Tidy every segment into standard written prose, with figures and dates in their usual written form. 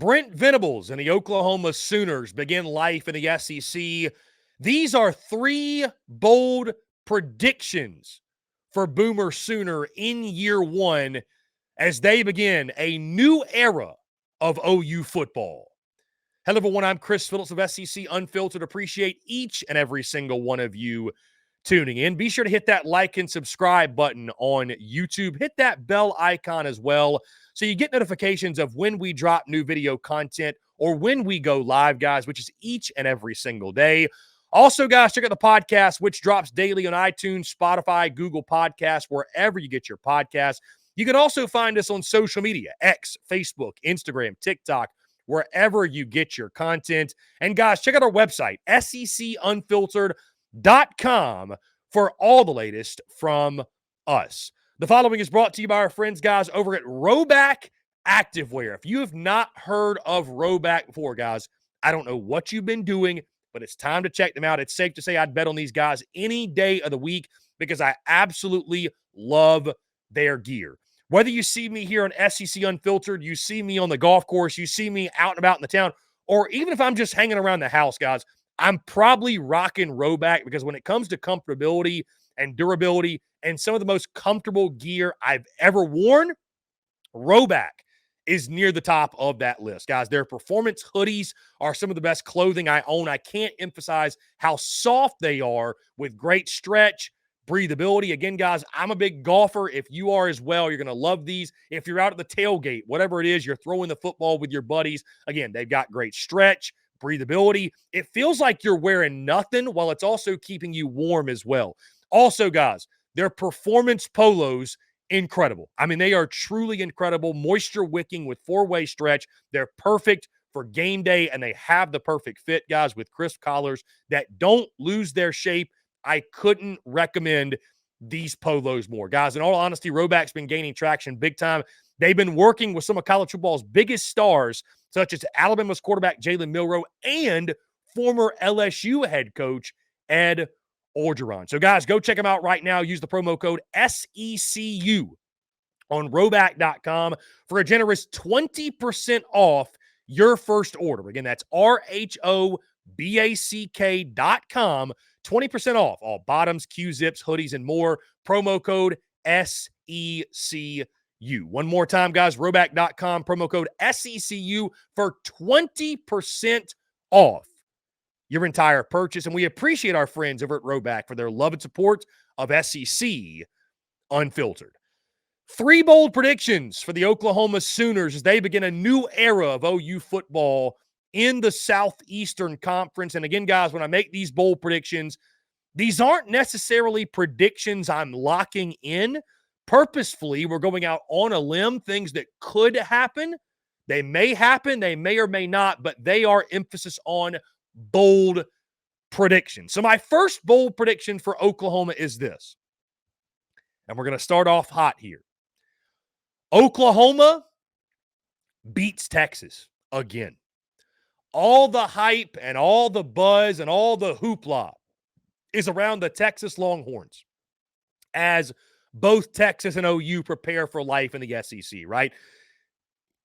Brent Venables and the Oklahoma Sooners begin life in the SEC. These are 3 bold predictions for Boomer Sooner in year 1 as they begin a new era of OU football. Hello, everyone. I'm Chris Phillips of SEC Unfiltered. Appreciate each and every single one of you tuning in. Be sure to hit that like and subscribe button on YouTube. Hit that bell icon as well so you get notifications of when we drop new video content or when we go live, guys, which is each and every single day. Also, guys, check out the podcast, which drops daily on iTunes, Spotify, Google Podcasts, wherever you get your podcasts. You can also find us on social media, X, Facebook, Instagram, TikTok, wherever you get your content. And, guys, check out our website, SECUnfiltered.com, for all the latest from us. The following is brought to you by our friends, guys, over at RHOBACK Activewear. If you have not heard of RHOBACK before, guys, I don't know what you've been doing, but it's time to check them out. It's safe to say I'd bet on these guys any day of the week because I absolutely love their gear. Whether you see me here on SEC Unfiltered, you see me on the golf course, you see me out and about in the town, or even if I'm just hanging around the house, guys, I'm probably rocking RHOBACK because when it comes to comfortability and durability and some of the most comfortable gear I've ever worn, RHOBACK is near the top of that list. Guys, their performance hoodies are some of the best clothing I own. I can't emphasize how soft they are with great stretch, breathability. Again, guys, I'm a big golfer. If you are as well, you're going to love these. If you're out at the tailgate, whatever it is, you're throwing the football with your buddies. Again, they've got great stretch, breathability. It feels like you're wearing nothing while it's also keeping you warm as well. Also, guys, their performance polos, incredible. I mean, they are truly incredible. Moisture wicking with 4-way stretch. They're perfect for game day, and they have the perfect fit, guys, with crisp collars that don't lose their shape. I couldn't recommend these polos more. Guys, in all honesty, RHOBACK's been gaining traction big time. They've been working with some of college football's biggest stars, such as Alabama's quarterback Jalen Milroe and former LSU head coach Ed Orgeron. So, guys, go check them out right now. Use the promo code SECU on RHOBACK.com for a generous 20% off your first order. Again, that's RHOBACK.com. 20% off all bottoms, Q-zips, hoodies, and more. Promo code SECU. One more time, guys, RHOBACK.com, promo code SECU for 20% off your entire purchase. And we appreciate our friends over at RHOBACK for their love and support of SEC Unfiltered. 3 bold predictions for the Oklahoma Sooners as they begin a new era of OU football in the Southeastern Conference. And again, guys, when I make these bold predictions, these aren't necessarily predictions I'm locking in. Purposefully, we're going out on a limb, things that could happen. They may happen, they may or may not, but they are emphasis on bold predictions. So my first bold prediction for Oklahoma is this. And we're going to start off hot here. Oklahoma beats Texas again. All the hype and all the buzz and all the hoopla is around the Texas Longhorns as both Texas and OU prepare for life in the SEC, right?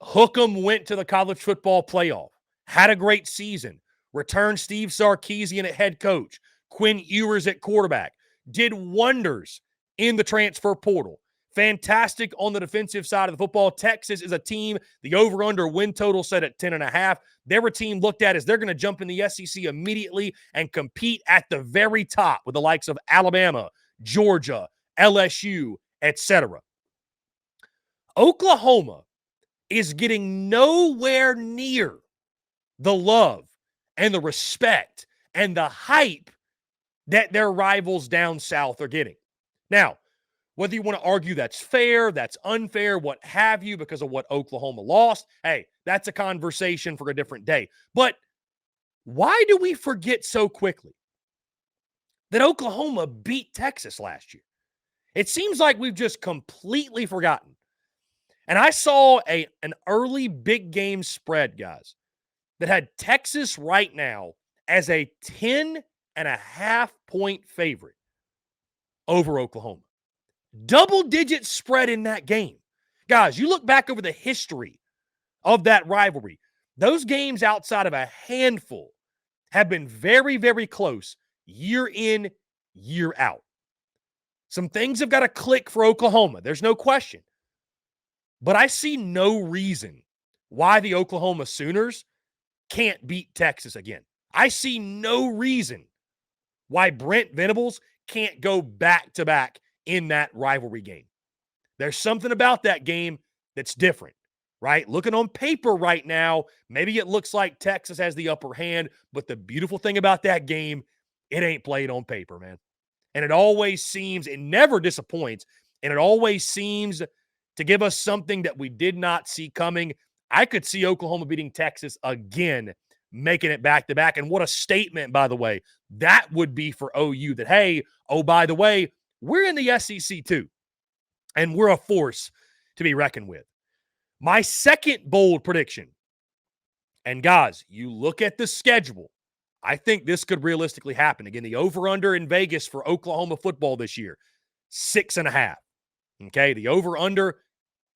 Hook'em went to the college football playoff, had a great season, returned Steve Sarkisian at head coach, Quinn Ewers at quarterback, did wonders in the transfer portal. Fantastic on the defensive side of the football. Texas is a team, the over-under win total set at 10.5. They're a team looked at as they're going to jump in the SEC immediately and compete at the very top with the likes of Alabama, Georgia, LSU, etc. Oklahoma is getting nowhere near the love and the respect and the hype that their rivals down south are getting. Now, whether you want to argue that's fair, that's unfair, what have you, because of what Oklahoma lost, hey, that's a conversation for a different day. But why do we forget so quickly that Oklahoma beat Texas last year? It seems like we've just completely forgotten. And I saw an early big game spread, guys, that had Texas right now as a 10.5-point favorite over Oklahoma. Double-digit spread in that game. Guys, you look back over the history of that rivalry. Those games outside of a handful have been very, very close year in, year out. Some things have got to click for Oklahoma. There's no question. But I see no reason why the Oklahoma Sooners can't beat Texas again. I see no reason why Brent Venables can't go back-to-back in that rivalry game. There's something about that game that's different, right? Looking on paper right now, maybe it looks like Texas has the upper hand, but the beautiful thing about that game, it ain't played on paper, man. And it always seems, it never disappoints, and it always seems to give us something that we did not see coming. I could see Oklahoma beating Texas again, making it back-to-back. And what a statement, by the way, that would be for OU that, hey, oh, by the way, we're in the SEC too, and we're a force to be reckoned with. My second bold prediction, and guys, you look at the schedule, I think this could realistically happen. Again, the over-under in Vegas for Oklahoma football this year, 6.5. Okay, the over-under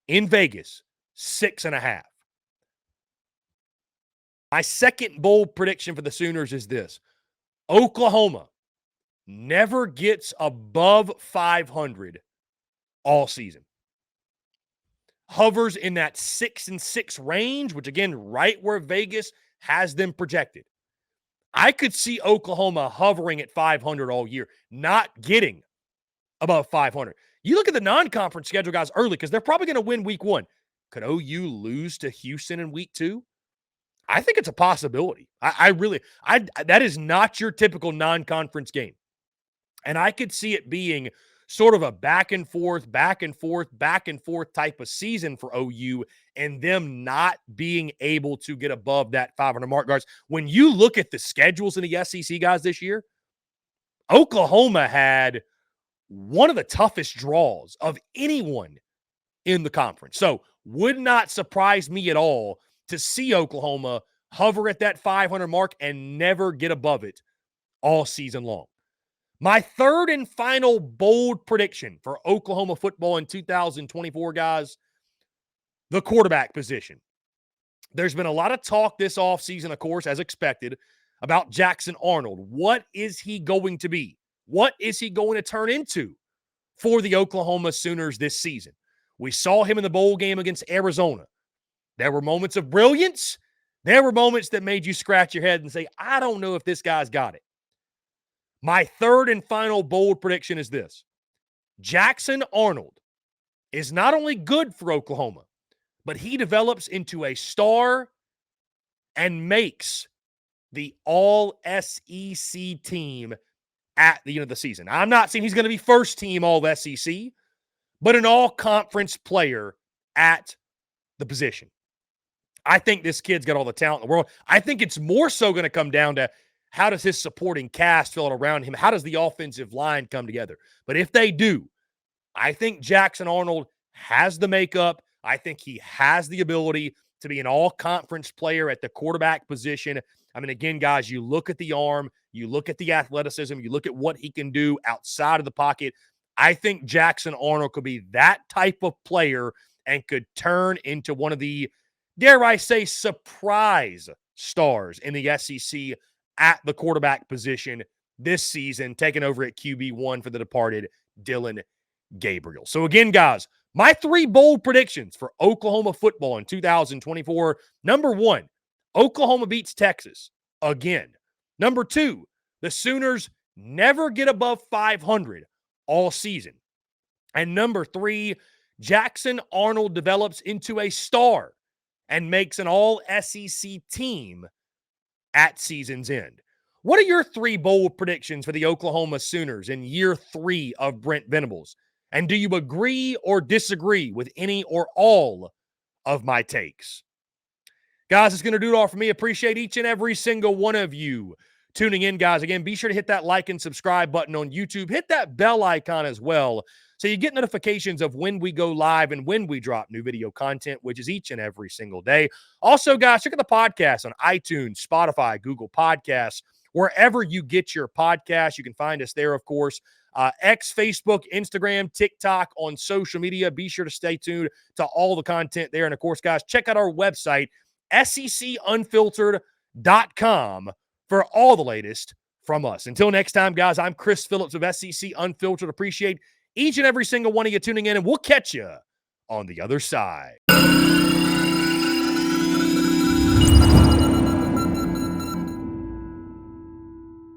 in Vegas, 6.5. My second bold prediction for the Sooners is this. Oklahoma never gets above 500 all season. Hovers in that 6-6 range, which again, right where Vegas has them projected. I could see Oklahoma hovering at 500 all year, not getting above 500. You look at the non-conference schedule, guys, early, because they're probably going to win week 1. Could OU lose to Houston in week 2? I think it's a possibility. That is not your typical non-conference game. And I could see it being sort of a back and forth type of season for OU and them not being able to get above that 500 mark, guys. When you look at the schedules in the SEC, guys, this year, Oklahoma had one of the toughest draws of anyone in the conference. So would not surprise me at all to see Oklahoma hover at that 500 mark and never get above it all season long. My third and final bold prediction for Oklahoma football in 2024, guys, the quarterback position. There's been a lot of talk this offseason, of course, as expected, about Jackson Arnold. What is he going to be? What is he going to turn into for the Oklahoma Sooners this season? We saw him in the bowl game against Arizona. There were moments of brilliance. There were moments that made you scratch your head and say, I don't know if this guy's got it. My third and final bold prediction is this. Jackson Arnold is not only good for Oklahoma, but he develops into a star and makes the all-SEC team at the end of the season. I'm not saying he's going to be first team all-SEC, but an all-conference player at the position. I think this kid's got all the talent in the world. I think it's more so going to come down to how does his supporting cast fill it around him? How does the offensive line come together? But if they do, I think Jackson Arnold has the makeup. I think he has the ability to be an all-conference player at the quarterback position. I mean, again, guys, you look at the arm, you look at the athleticism, you look at what he can do outside of the pocket. I think Jackson Arnold could be that type of player and could turn into one of the, dare I say, surprise stars in the SEC at the quarterback position this season, taking over at QB1 for the departed Dylan Gabriel. So again, guys, my three bold predictions for Oklahoma football in 2024. Number one, Oklahoma beats Texas again. Number two, the Sooners never get above 500 all season. And number three, Jackson Arnold develops into a star and makes an all-SEC team at season's end. What are your three bold predictions for the Oklahoma Sooners in year 3 of Brent Venables? And do you agree or disagree with any or all of my takes? Guys, it's going to do it all for me. Appreciate each and every single one of you tuning in, guys. Again, be sure to hit that like and subscribe button on YouTube. Hit that bell icon as well so you get notifications of when we go live and when we drop new video content, which is each and every single day. Also, guys, check out the podcast on iTunes, Spotify, Google Podcasts, wherever you get your podcasts. You can find us there, of course. X, Facebook, Instagram, TikTok, on social media. Be sure to stay tuned to all the content there. And, of course, guys, check out our website, SECUnfiltered.com for all the latest from us. Until next time, guys, I'm Chris Phillips of SEC Unfiltered. Appreciate each and every single one of you tuning in, and we'll catch you on the other side.